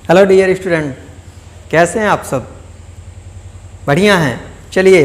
Hello dear student, कैसे हैं आप सब? बढ़िया हैं। चलिए,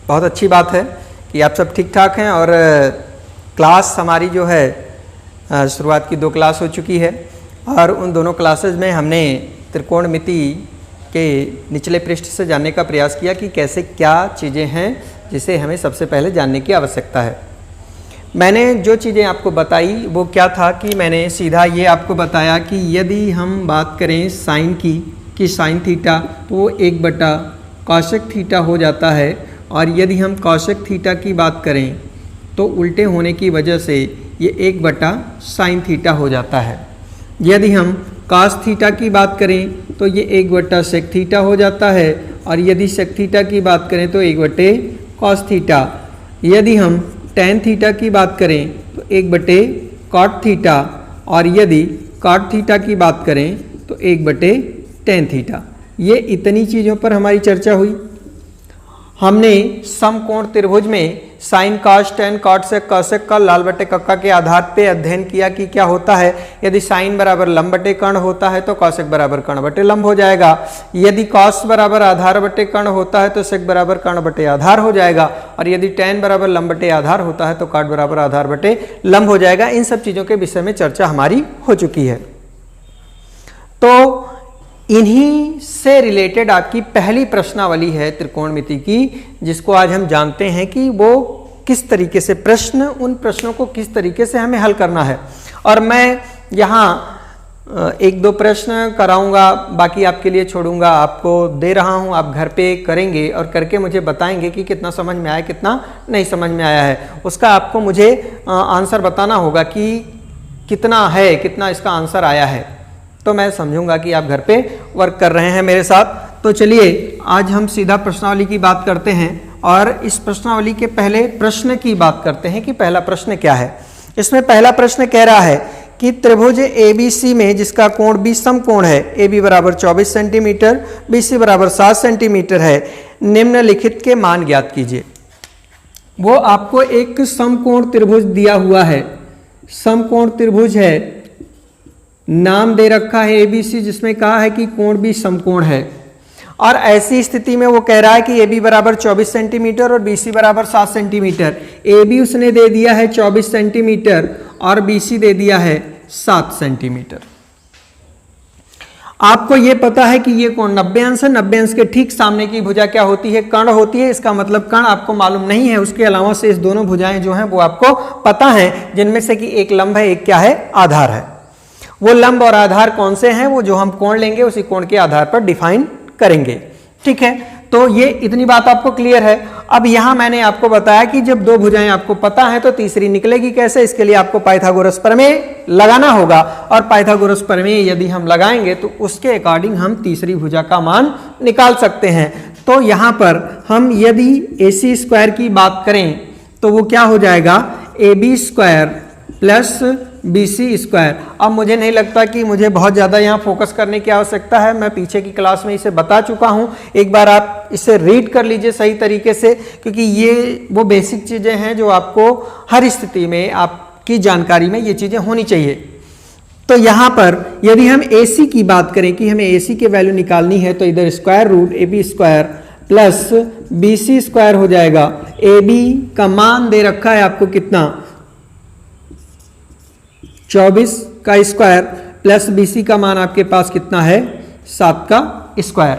बहुत अच्छी बात है कि आप सब ठीक ठाक हैं। और क्लास हमारी जो है शुरुआत की 2 क्लास हो चुकी है और उन दोनों क्लासेज में हमने त्रिकोणमिति के निचले पृष्ठ से जानने का प्रयास किया कि कैसे क्या चीज़ें हैं जिसे हमें सबसे पहले जानने की आवश्यकता है। मैंने जो चीज़ें आपको बताई वो क्या था कि मैंने सीधा ये आपको बताया कि यदि हम बात करें साइन की कि साइन थीटा तो वो 1 कॉसेक थीटा हो जाता है, और यदि हम कॉसेक थीटा की बात करें तो उल्टे होने की वजह से ये 1 साइन थीटा हो जाता है। यदि हम कॉस थीटा की बात करें तो ये 1 सेक थीटा हो जाता है, और यदि सेक थीटा की बात करें तो 1 कॉस थीटा। यदि हम टेन थीटा की बात करें तो 1 कॉट थीटा, और यदि कॉट थीटा की बात करें तो 1 टेन थीटा। ये इतनी चीज़ों पर हमारी चर्चा हुई। हमने समकोण त्रिभुज में sine cos tan cot sec cosec का लाल बटे कक्का के आधार पे अध्ययन किया कि क्या होता है। यदि साइन बराबर लंब बटे कर्ण होता है तो कॉसेक बराबर कर्ण बटे लंब हो जाएगा। यदि कॉस बराबर आधार बटे कर्ण होता है तो सेक बराबर कर्ण बटे आधार हो जाएगा, और यदि टेन बराबर लंब बटे आधार होता है तो कॉट बराबर आधार बटे लंब हो जाएगा। इन सब चीज़ों के विषय में चर्चा हमारी हो चुकी है। तो इन्हीं से रिलेटेड आपकी पहली प्रश्नावली है त्रिकोणमिति की, जिसको आज हम जानते हैं कि वो किस तरीके से उन प्रश्नों को किस तरीके से हमें हल करना है। और मैं यहाँ 1-2 प्रश्न कराऊंगा, बाकी आपके लिए छोड़ूंगा, आपको दे रहा हूँ, आप घर पे करेंगे और करके मुझे बताएंगे कि कितना समझ में आया कितना नहीं समझ में आया है। उसका आपको मुझे आंसर बताना होगा कि कितना इसका आंसर आया है, तो मैं समझूंगा कि आप घर पे वर्क कर रहे हैं मेरे साथ। तो चलिए आज हम सीधा प्रश्नावली की बात करते हैं, और इस प्रश्नावली के पहले प्रश्न की बात करते हैं कि पहला प्रश्न क्या है। इसमें पहला प्रश्न कह रहा है कि त्रिभुज ABC में जिसका कोण B समकोण है, AB बराबर 24 सेंटीमीटर, BC बराबर 7 सेंटीमीटर है, निम्नलिखित के मान ज्ञात कीजिए। वो आपको एक समकोण त्रिभुज दिया हुआ है, समकोण त्रिभुज है, नाम दे रखा है ABC, जिसमें कहा है कि कोण भी समकोण है। और ऐसी स्थिति में वो कह रहा है कि AB बराबर 24 सेंटीमीटर और BC बराबर 7 सेंटीमीटर। AB उसने दे दिया है 24 सेंटीमीटर और BC दे दिया है 7 सेंटीमीटर। आपको ये पता है कि ये कोण 90 अंश है। 90 अंश के ठीक सामने की भुजा क्या होती है? कर्ण होती है। इसका मतलब कर्ण आपको मालूम नहीं है, उसके अलावा से इस दोनों भुजाएं जो हैं वो आपको पता है, जिनमें से कि एक लंब है, एक क्या है? आधार है। वो लंब और आधार कौन से हैं? वो जो हम कोण लेंगे उसी कोण के आधार पर डिफाइन करेंगे। ठीक है, तो ये इतनी बात आपको क्लियर है। अब यहां मैंने आपको बताया कि जब 2 भुजाएं आपको पता है तो तीसरी निकलेगी कैसे? इसके लिए आपको पाइथागोरस प्रमेय लगाना होगा, और पाइथागोरस प्रमेय यदि हम लगाएंगे तो उसके अकॉर्डिंग हम तीसरी भुजा का मान निकाल सकते हैं। तो यहां पर हम यदि AC स्क्वायर की बात करें तो वो क्या हो जाएगा? AB square plus BC square. अब मुझे नहीं लगता कि मुझे बहुत ज़्यादा यहाँ फोकस करने की आवश्यकता है, मैं पीछे की क्लास में इसे बता चुका हूँ। एक बार आप इसे रीड कर लीजिए सही तरीके से, क्योंकि ये वो बेसिक चीज़ें हैं जो आपको हर स्थिति में आपकी जानकारी में ये चीज़ें होनी चाहिए। तो यहाँ पर यदि हम AC की बात करें कि हमें AC की वैल्यू निकालनी है, तो इधर square root AB square plus BC square हो जाएगा। AB का मान दे रखा है आपको कितना? 24 का स्क्वायर प्लस BC का मान आपके पास कितना है? 7 का स्क्वायर।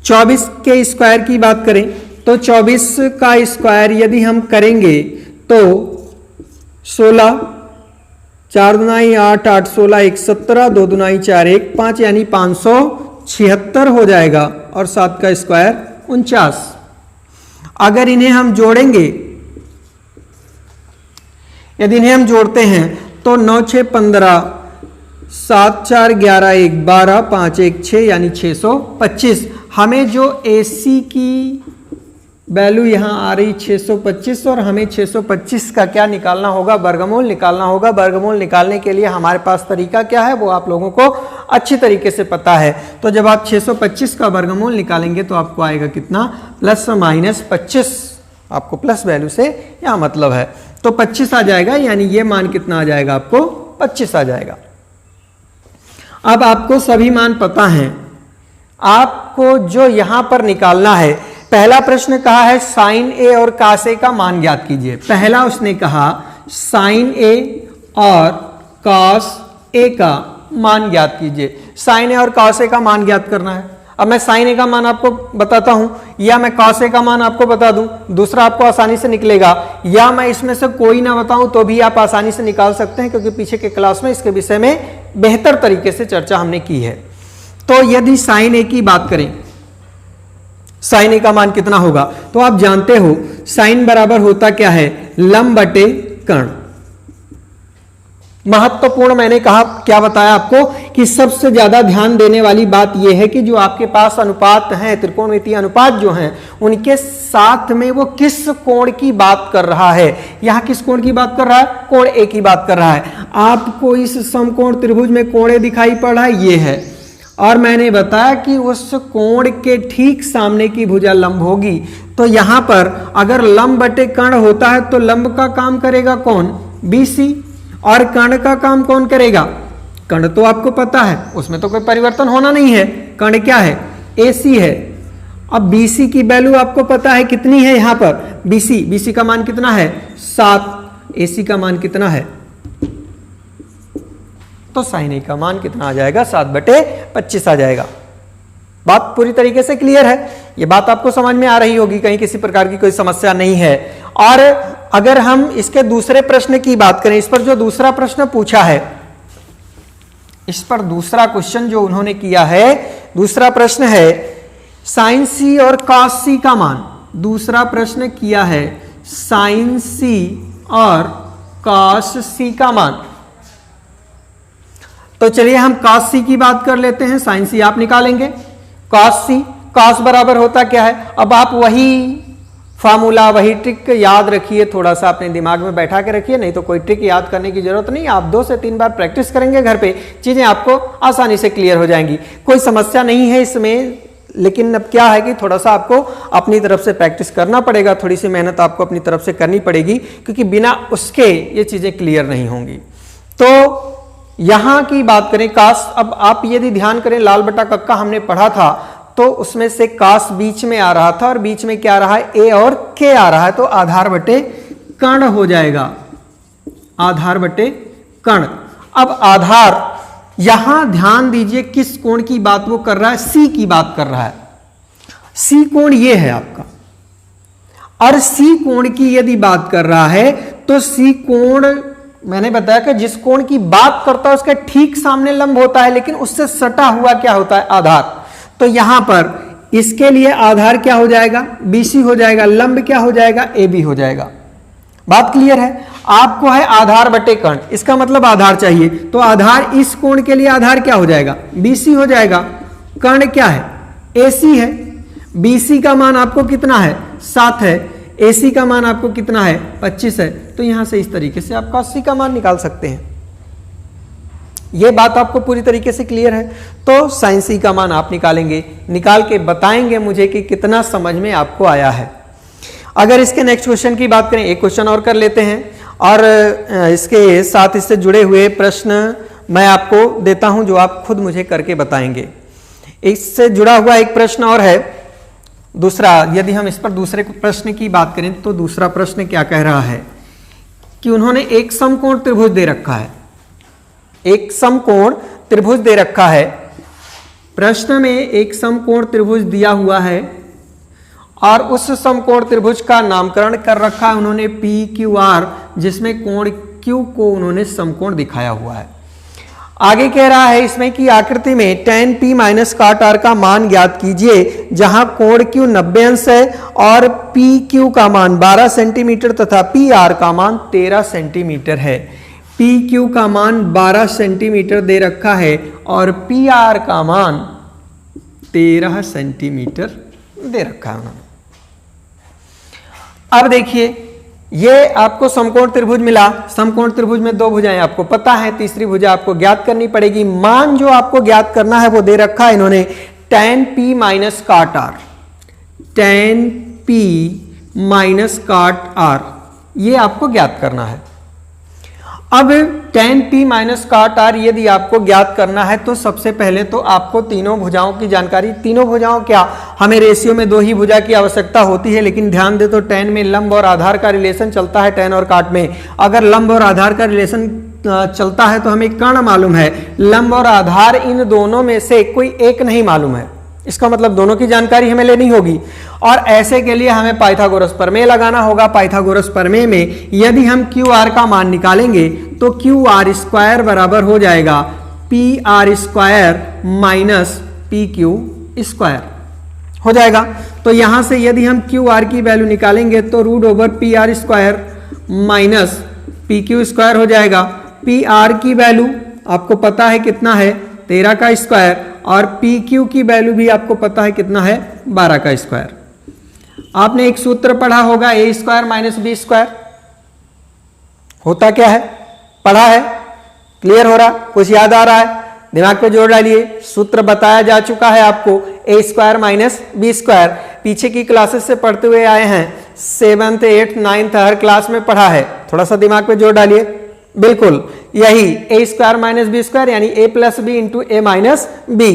24 के स्क्वायर की बात करें तो 24 का स्क्वायर यदि हम करेंगे तो 16, 4 दूनाई 8, 8 16 1 17, 2 दूनाई 4 1 5, यानी 576 हो जाएगा, और 7 का स्क्वायर 49। अगर इन्हें हम जोड़ेंगे, यदि इन्हें हम जोड़ते हैं तो 9 6 15, 7 4 11 1 12, 5 1 6, यानी 625। हमें जो AC की वैल्यू यहाँ आ रही 625, और हमें 625 का क्या निकालना होगा? वर्गमूल निकालना होगा। वर्गमूल निकालने के लिए हमारे पास तरीका क्या है वो आप लोगों को अच्छी तरीके से पता है। तो जब आप 625 का वर्गमूल निकालेंगे तो आपको आएगा कितना? Plus minus 25। आपको प्लस वैल्यू से यहाँ मतलब है, तो 25 आ जाएगा, यानी ये मान कितना आ जाएगा? आपको 25 आ जाएगा। अब आपको सभी मान पता हैं, आपको जो यहां पर निकालना है, पहला प्रश्न कहा है साइन ए और कास ए का मान ज्ञात कीजिए। पहला उसने कहा साइन ए और कास ए का मान ज्ञात कीजिए। साइन ए और कास ए का मान ज्ञात करना है। अब मैं साइन ए का मान आपको बताता हूं या मैं कास ए का मान आपको बता दूं, दूसरा आपको आसानी से निकलेगा, या मैं इसमें से कोई ना बताऊं तो भी आप आसानी से निकाल सकते हैं, क्योंकि पीछे के क्लास में इसके विषय में बेहतर तरीके से चर्चा हमने की है। तो यदि साइन ए की बात करें, साइन ए का मान कितना होगा, तो आप जानते हो साइन बराबर होता क्या है, लंब बटे कर्ण। महत्वपूर्ण मैंने कहा क्या बताया आपको कि सबसे ज्यादा ध्यान देने वाली बात यह है कि जो आपके पास अनुपात हैं, त्रिकोणमितीय अनुपात जो हैं, उनके साथ में वो किस कोण की बात कर रहा है। यहां किस कोण की बात कर रहा है, कोण ए की बात कर रहा है। आपको इस समकोण त्रिभुज में कोण ए दिखाई पड़ रहा है, ये है, और मैंने बताया कि उस कोण के ठीक सामने की भुजा लंब होगी। तो यहां पर अगर लंब बटे कर्ण होता है तो लंब का काम करेगा कौन, BC, और कर्ण का काम कौन करेगा, कर्ण तो आपको पता है, उसमें तो कोई परिवर्तन होना नहीं है, कर्ण क्या है, AC है। अब BC की वैल्यू आपको पता है कितनी है, यहां पर BC का मान कितना है 7, AC का मान कितना है, तो साइन ए का मान कितना आ जाएगा 7/25 आ जाएगा। बात पूरी तरीके से क्लियर है, ये बात आपको समझ में आ रही होगी, कहीं किसी प्रकार की कोई समस्या नहीं है। और अगर हम इसके दूसरे प्रश्न की बात करें, इस पर जो दूसरा प्रश्न पूछा है, इस पर दूसरा क्वेश्चन जो उन्होंने किया है, दूसरा प्रश्न है साइन सी और कॉस सी का मान। दूसरा प्रश्न किया है साइन सी और कॉस सी का मान। तो चलिए हम कॉस सी की बात कर लेते हैं, साइन सी आप निकालेंगे, कॉस सी, कॉस बराबर होता क्या है। अब आप वही फार्मूला, वही ट्रिक याद रखिए, थोड़ा सा अपने दिमाग में बैठा के रखिए, नहीं तो कोई ट्रिक याद करने की जरूरत नहीं, आप 2 से 3 बार प्रैक्टिस करेंगे घर पे, चीजें आपको आसानी से क्लियर हो जाएंगी, कोई समस्या नहीं है इसमें। लेकिन अब क्या है कि थोड़ा सा आपको अपनी तरफ से प्रैक्टिस करना पड़ेगा, थोड़ी सी मेहनत आपको अपनी तरफ से करनी पड़ेगी, क्योंकि बिना उसके ये चीजें क्लियर नहीं होंगी। तो यहां की बात करें कास, अब आप यदि ध्यान करें लाल बटा कक्का हमने पढ़ा था, तो उसमें से कास बीच में आ रहा था और बीच में क्या आ रहा है, ए और के आ रहा है, तो आधार बटे कर्ण हो जाएगा, आधार बटे कर्ण। अब आधार, यहां ध्यान दीजिए किस कोण की बात वो कर रहा है, सी की बात कर रहा है। सी कोण ये है आपका, और सी कोण की यदि बात कर रहा है तो सी कोण मैंने बताया कि जिस कोण की बात करता है उसके ठीक सामने लंब होता है, लेकिन उससे सटा हुआ क्या होता है, आधार। तो यहां पर इसके लिए आधार क्या हो जाएगा, BC हो जाएगा, लंब क्या हो जाएगा, AB हो जाएगा। बात क्लियर है। आपको है आधार बटे कर्ण, इसका मतलब आधार चाहिए, तो आधार इस कोण के लिए आधार क्या हो जाएगा, BC हो जाएगा। कर्ण क्या है, AC है। BC का मान आपको कितना है, 7 है, AC का मान आपको कितना है, 25 है। तो यहां से इस तरीके से आप cos C का मान निकाल सकते हैं। यह बात आपको पूरी तरीके से क्लियर है। तो sin C का मान आप निकालेंगे, निकाल के बताएंगे मुझे कि कितना समझ में आपको आया है। अगर इसके नेक्स्ट क्वेश्चन की बात करें, एक क्वेश्चन और कर लेते हैं, और इसके साथ इससे जुड़े हुए प्रश्न मैं आपको देता हूं जो आप खुद मुझे करके बताएंगे। इससे जुड़ा हुआ एक प्रश्न और है दूसरा, यदि हम इस पर दूसरे प्रश्न की बात करें तो दूसरा प्रश्न क्या कह रहा है कि उन्होंने एक समकोण त्रिभुज दे रखा है, एक समकोण त्रिभुज दे रखा है। प्रश्न में एक समकोण त्रिभुज दिया हुआ है और उस समकोण त्रिभुज का नामकरण कर रखा है उन्होंने PQR, जिसमें कोण Q को उन्होंने समकोण दिखाया हुआ है। आगे कह रहा है इसमें कि आकृति में tan P minus cot R का मान ज्ञात कीजिए, जहां कोण Q 90 अंश है और PQ का मान 12 सेंटीमीटर तथा PR का मान 13 सेंटीमीटर है। PQ का मान 12 सेंटीमीटर दे रखा है और PR का मान 13 सेंटीमीटर दे रखा है उन्होंने। अब देखिए, ये आपको समकोण त्रिभुज मिला, समकोण त्रिभुज में 2 भुजाएं आपको पता है, तीसरी भुजा आपको ज्ञात करनी पड़ेगी। मान जो आपको ज्ञात करना है वो दे रखा है इन्होंने tan P minus cot R, tan P minus cot R, ये आपको ज्ञात करना है। अब tan p minus cot r यदि आपको ज्ञात करना है तो सबसे पहले तो आपको तीनों भुजाओं की जानकारी, तीनों भुजाओं क्या, हमें रेशियो में 2 ही भुजा की आवश्यकता होती है, लेकिन ध्यान दे तो tan में लंब और आधार का रिलेशन चलता है tan और cot में। अगर लंब और आधार का रिलेशन चलता है तो हमें कर्ण मालूम है, लंब और आधार इन दोनों में से कोई एक नहीं मालूम है, इसका मतलब दोनों की जानकारी हमें लेनी होगी। और ऐसे के लिए हमें पाइथागोरस प्रमेय लगाना होगा। पाइथागोरस प्रमेय में यदि हम क्यू आर का मान निकालेंगे तो क्यू आर स्क्वायर बराबर हो जाएगा P R square minus P Q square हो जाएगा। तो यहां से यदि हम क्यू आर की वैल्यू निकालेंगे तो root over P R square minus P Q square हो जाएगा। पी आर की वैल्यू आपको पता है कितना है, 13 का स्क्वायर, और पी क्यू की वैल्यू भी आपको पता है कितना है, 12 का स्क्वायर। आपने एक सूत्र पढ़ा होगा ए स्क्वायर माइनस बी स्क्वायर, होता क्या है, पढ़ा है, क्लियर हो रहा, कुछ याद आ रहा है, दिमाग पे जोर डालिए। सूत्र बताया जा चुका है आपको, ए स्क्वायर माइनस बी स्क्वायर, पीछे की क्लासेस से पढ़ते हुए आए हैं, 7th 8th 9th हर क्लास में पढ़ा है, थोड़ा सा दिमाग पे जोर डालिए। बिल्कुल यही ए स्क्वायर माइनस बी स्क्वायर यानी ए प्लस बी इंटू ए माइनस बी।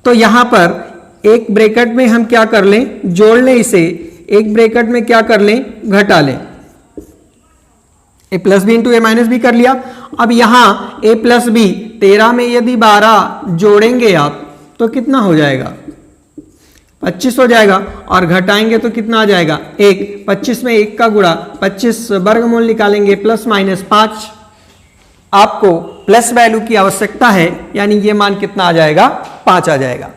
तो यहां पर एक ब्रैकेट में हम क्या कर लें, जोड़ लें इसे, एक ब्रैकेट में क्या कर लें, घटा लें, ए प्लस बी इंटू ए माइनस बी कर लिया। अब यहां ए प्लस बी 13 में यदि 12 जोड़ेंगे आप तो कितना हो जाएगा, 25 हो जाएगा, और घटाएंगे तो कितना आ जाएगा, 1। 25 में 1 का गुणा, 25 वर्गमूल निकालेंगे प्लस माइनस 5, आपको प्लस वैल्यू की आवश्यकता है, यानी ये मान कितना आ जाएगा, 5 आ जाएगा।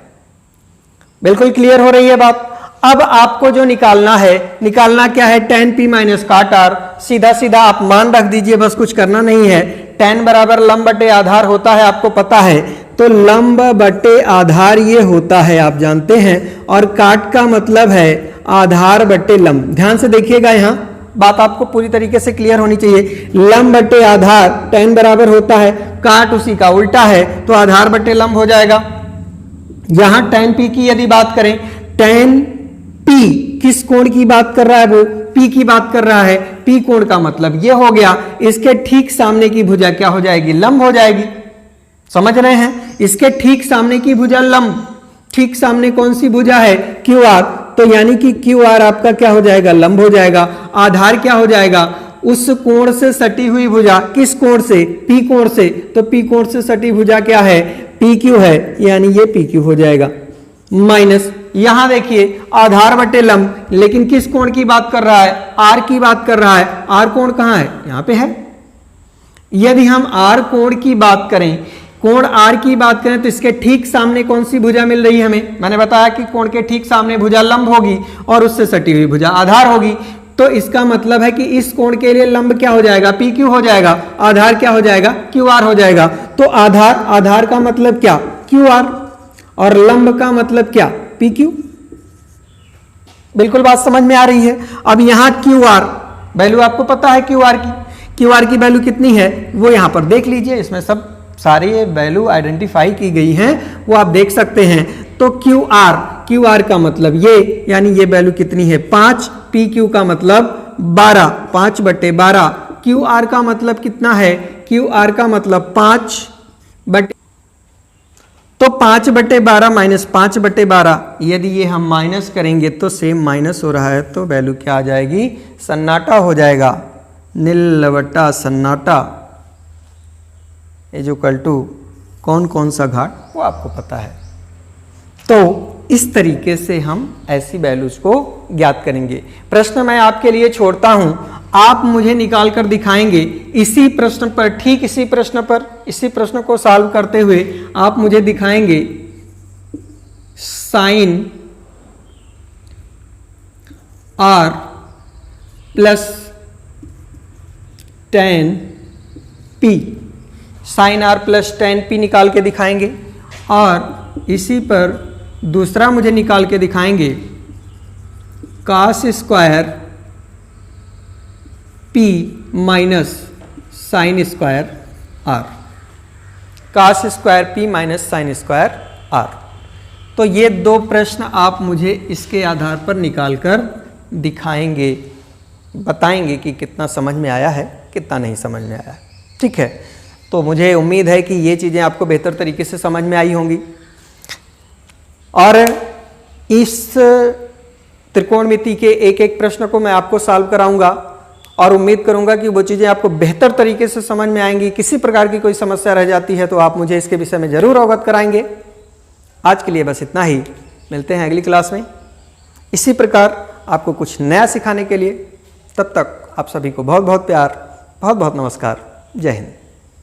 बिल्कुल क्लियर हो रही है बात। अब आपको जो निकालना है, निकालना क्या है, tan p minus cot r, सीधा सीधा आप मान रख दीजिए, बस कुछ करना नहीं है। tan बराबर लंब बटे आधार होता है, आपको पता है, तो लंब बटे आधार ये होता है, आप जानते हैं, और काट का मतलब है आधार बटे लंब। ध्यान से देखिएगा, यहां बात आपको पूरी तरीके से क्लियर होनी चाहिए। लंब बटे आधार tan बराबर होता है, काट उसी का उल्टा है, तो आधार बटे लंब हो जाएगा। यहां tan p की यदि बात करें, tan p किस कोण की बात कर रहा है, वो p की बात कर रहा है, p कोण का मतलब ये हो गया, इसके ठीक सामने की भुजा क्या हो जाएगी, लंब हो जाएगी। समझ रहे हैं, इसके ठीक सामने की भुजा लंब, ठीक सामने कौन सी भुजा है, क्यू आर, तो यानी कि क्यू आर आपका क्या हो जाएगा, लंब हो जाएगा। आधार क्या हो जाएगा, उस कोण से सटी हुई भुजा, किस कोण से, पी कोण से, तो पी कोण से सटी भुजा क्या है, पी क्यू है, यानी ये पी क्यू हो जाएगा। माइनस यहां देखिए आधार बटे लंब, लेकिन किस कोण की बात कर रहा है, आर की बात कर रहा है। आर कोण कहां है, यहां पे है। यदि हम आर कोण की बात करें, कोण आर की बात करें, तो इसके ठीक सामने कौन सी भुजा मिल रही है हमें, मैंने बताया कि कोण के ठीक सामने भुजा लंब होगी और उससे सटी हुई भुजा आधार होगी। तो इसका मतलब है कि इस कोण के लिए लंब क्या हो जाएगा, पी क्यू हो जाएगा, आधार क्या हो जाएगा, क्यू आर हो जाएगा। तो आधार, आधार का मतलब क्या, क्यू आर, और लंब का मतलब क्या, पी क्यू। बिल्कुल बात समझ में आ रही है। अब यहां क्यू आर वैल्यू आपको पता है, क्यू आर की वैल्यू कितनी है वो यहां पर देख लीजिए, इसमें सब सारी वैल्यू आइडेंटिफाई की गई हैं, वो आप देख सकते हैं। तो क्यू आर का मतलब ये, यानी ये वैल्यू कितनी है, 5, पी क्यू का मतलब 12, 5 बटे 12, क्यू आर का मतलब कितना है, क्यू आर का मतलब 5 बटे, तो 5 बटे 12 माइनस 5 बटे 12, यदि ये हम माइनस करेंगे तो सेम माइनस हो रहा है, तो वैल्यू क्या आ जाएगी, सन्नाटा हो जाएगा, नील बटा सन्नाटा इज इक्वल टू कौन कौन सा घाट, वो आपको पता है। तो इस तरीके से हम ऐसी वैल्यूज को ज्ञात करेंगे। प्रश्न मैं आपके लिए छोड़ता हूं, आप मुझे निकाल कर दिखाएंगे इसी प्रश्न पर, ठीक इसी प्रश्न पर, इसी प्रश्न को सॉल्व करते हुए आप मुझे दिखाएंगे sine R plus tan p, sine R plus tan p निकाल के दिखाएंगे, और इसी पर दूसरा मुझे निकाल के दिखाएंगे cos square p minus sine square r, cos square p minus sine square r। तो ये दो प्रश्न आप मुझे इसके आधार पर निकाल कर दिखाएंगे, बताएंगे कि कितना समझ में आया है, कितना नहीं समझ में आया है। ठीक है, तो मुझे उम्मीद है कि ये चीज़ें आपको बेहतर तरीके से समझ में आई होंगी और इस त्रिकोणमिति के एक एक प्रश्न को मैं आपको सॉल्व कराऊंगा और उम्मीद करूंगा कि वो चीज़ें आपको बेहतर तरीके से समझ में आएंगी। किसी प्रकार की कोई समस्या रह जाती है तो आप मुझे इसके विषय में ज़रूर अवगत कराएंगे। आज के लिए बस इतना ही, मिलते हैं अगली क्लास में इसी प्रकार आपको कुछ नया सिखाने के लिए। तब तक आप सभी को बहुत बहुत प्यार, बहुत बहुत नमस्कार। जय हिंद।